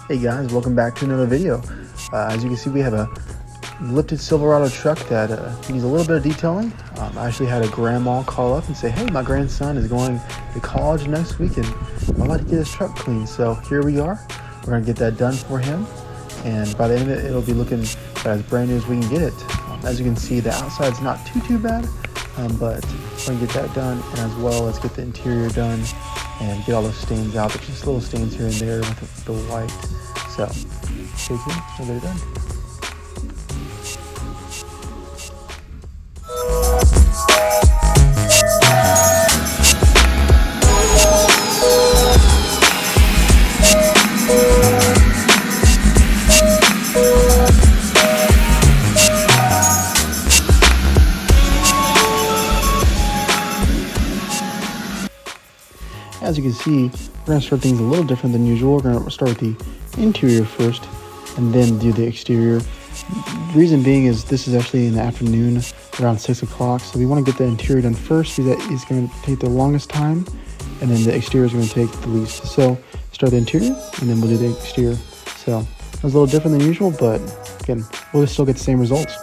Hey guys, welcome back to another video. As you can see, we have a lifted Silverado truck that needs a little bit of detailing. I actually had a grandma call up and say, hey, my grandson is going to college next week and I'd like to get his truck cleaned. So here we are. We're going to get that done for him. And by the end of it, it'll be looking as brand new as we can get it. As you can see, the outside's not too bad, but we're going to get that done, and as well as get the interior done and get all those stains out. There's just little stains here and there with the white. So stay tuned, we'll get it done. As you can see, we're going to start things a little different than usual. We're going to start with the interior first and then do the exterior. The reason being is this is actually in the afternoon around 6 o'clock, so we want to get the interior done first because that is going to take the longest time, and then the exterior is going to take the least. So start the interior and then we'll do the exterior. So it was a little different than usual, but again, we'll still get the same results.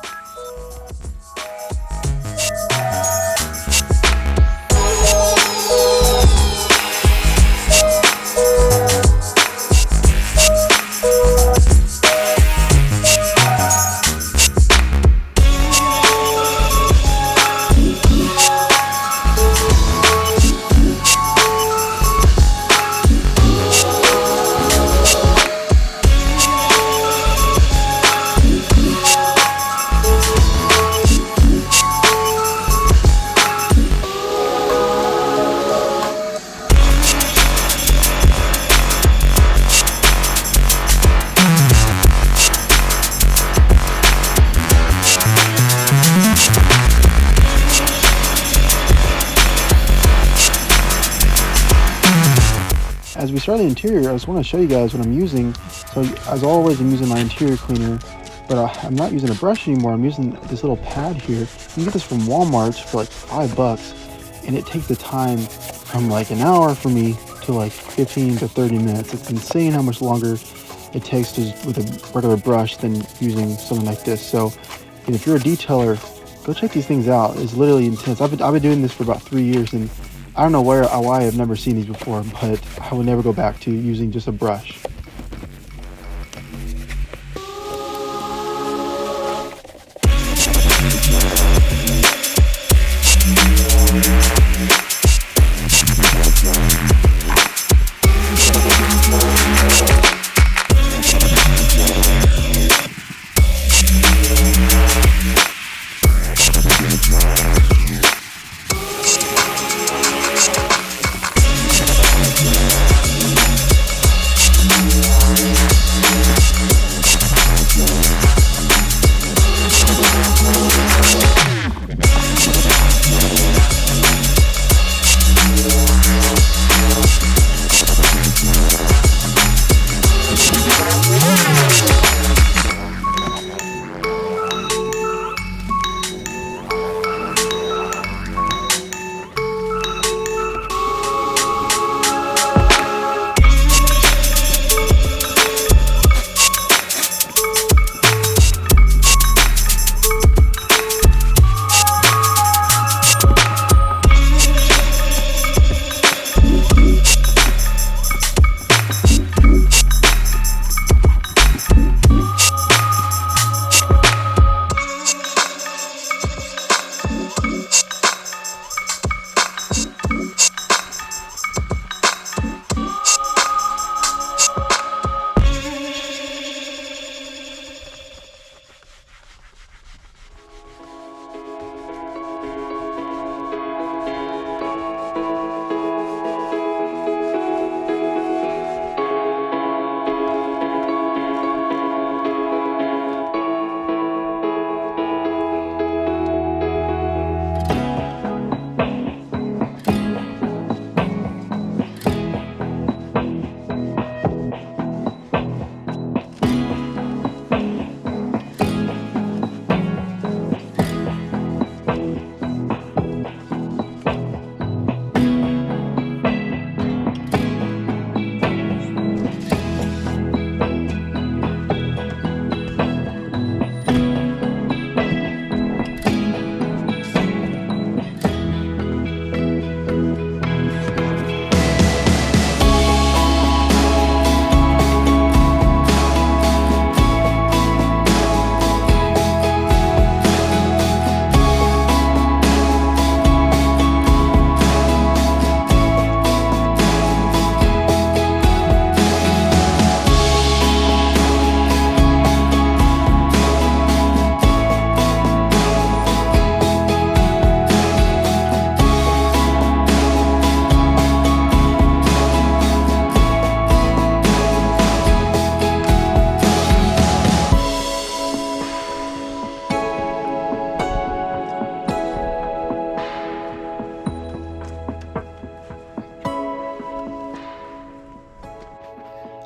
As we start the interior, I just want to show you guys what I'm using. So as always, I'm using my interior cleaner, but I'm not using a brush anymore. I'm using this little pad here. You can get this from Walmart for like $5, and it takes the time from like an hour for me to like 15 to 30 minutes. It's insane how much longer it takes to with a regular brush than using something like this. So if you're a detailer, go check these things out. It's literally intense. I've been doing this for about 3 years, and I don't know why I've never seen these before, but I will never go back to using just a brush.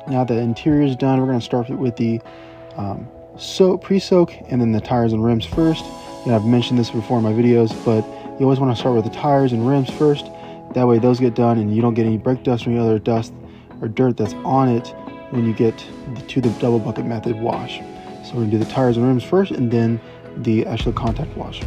Now the interior is done, we're going to start with the pre-soak and then the tires and rims first. And I've mentioned this before in my videos, but you always want to start with the tires and rims first. That way those get done and you don't get any brake dust or any other dust or dirt that's on it when you get to the double bucket method wash. So we're going to do the tires and rims first and then the actual contact wash.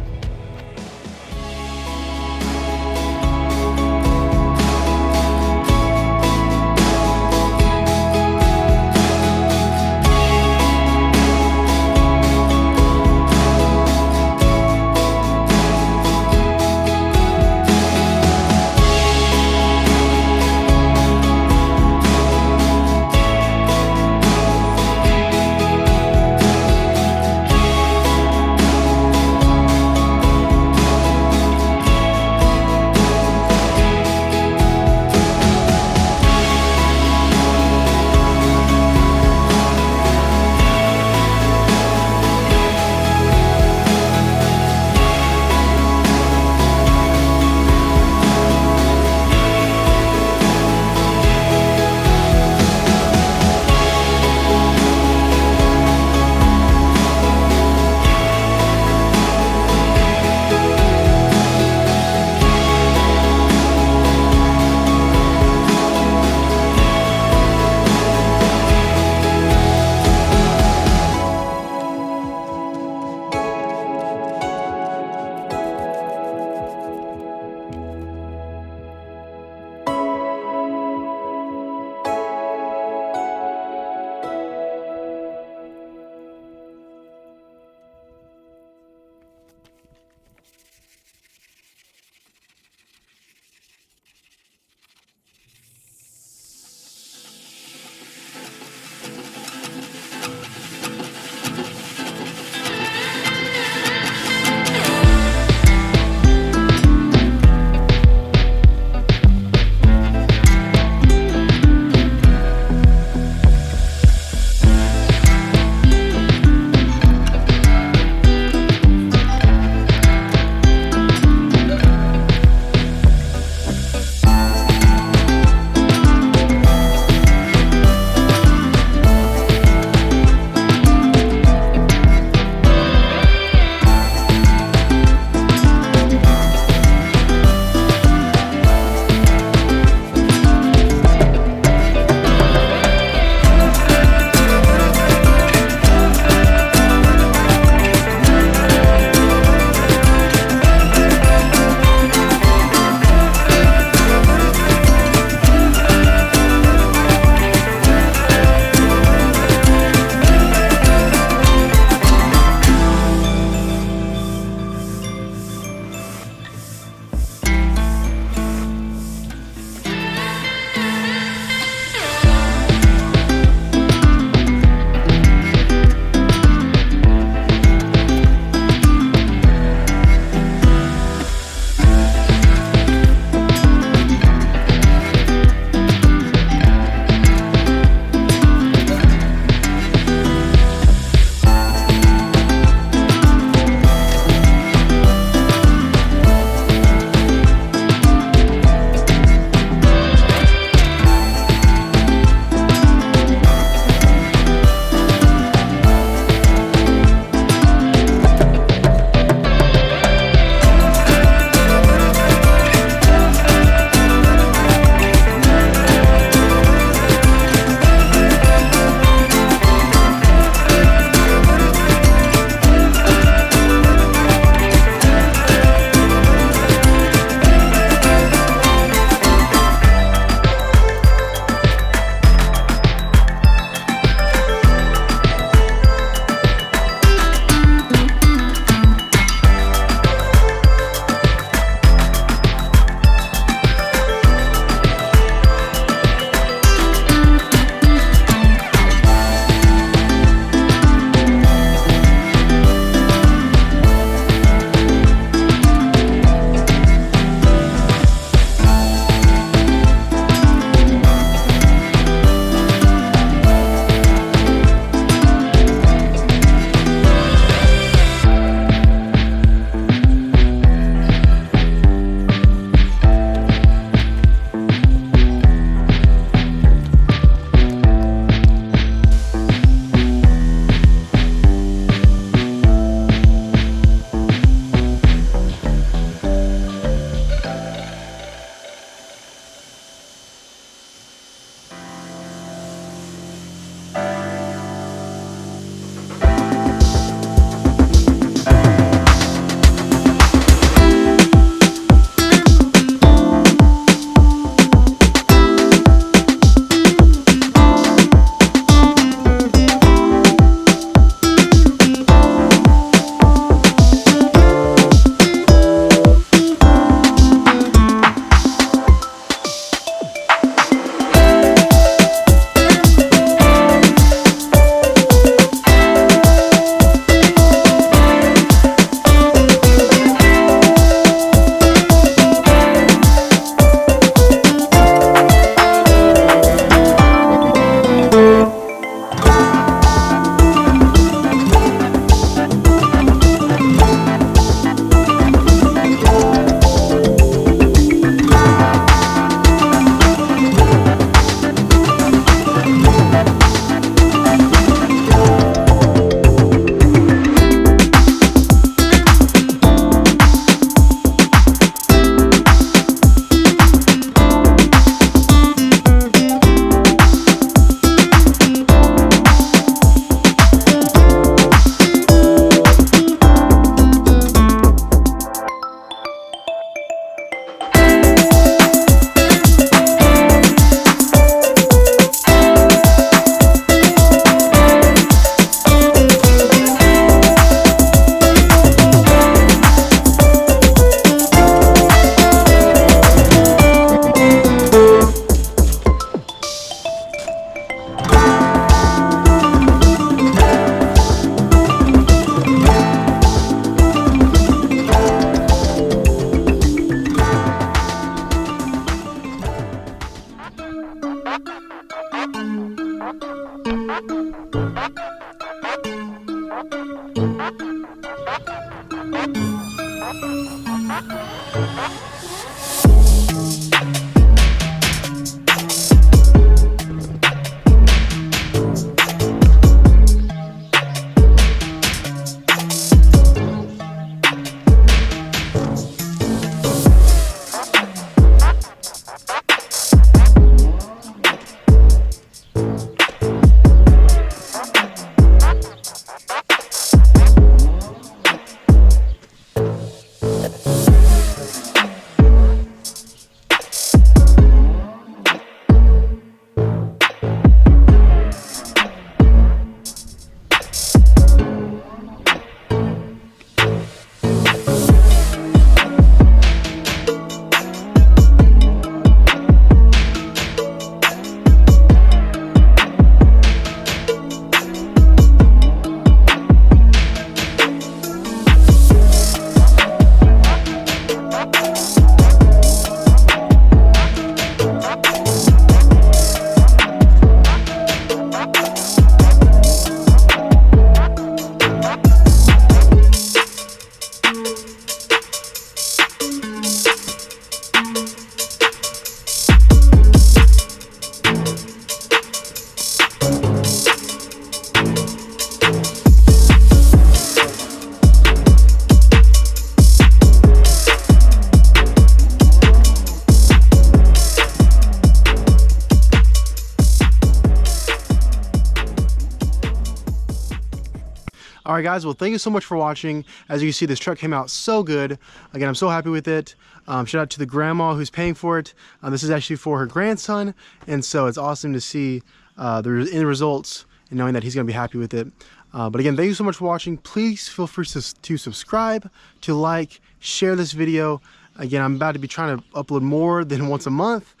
All right, guys, well, thank you so much for watching. As you can see, this truck came out so good. Again, I'm so happy with it. Shout out to the grandma who's paying for it. This is actually for her grandson, and so it's awesome to see the end results and knowing that he's going to be happy with it. But again, thank you so much for watching. Please feel free to subscribe, to like, share this video. Again, I'm about to be trying to upload more than once a month.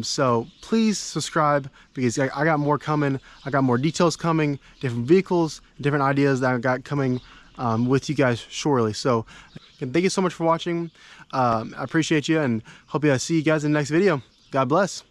So please subscribe, because I got more coming. I got more details coming, different vehicles, different ideas that I got coming with you guys shortly. So again, thank you so much for watching. I appreciate you, and hope I see you guys in the next video. God bless.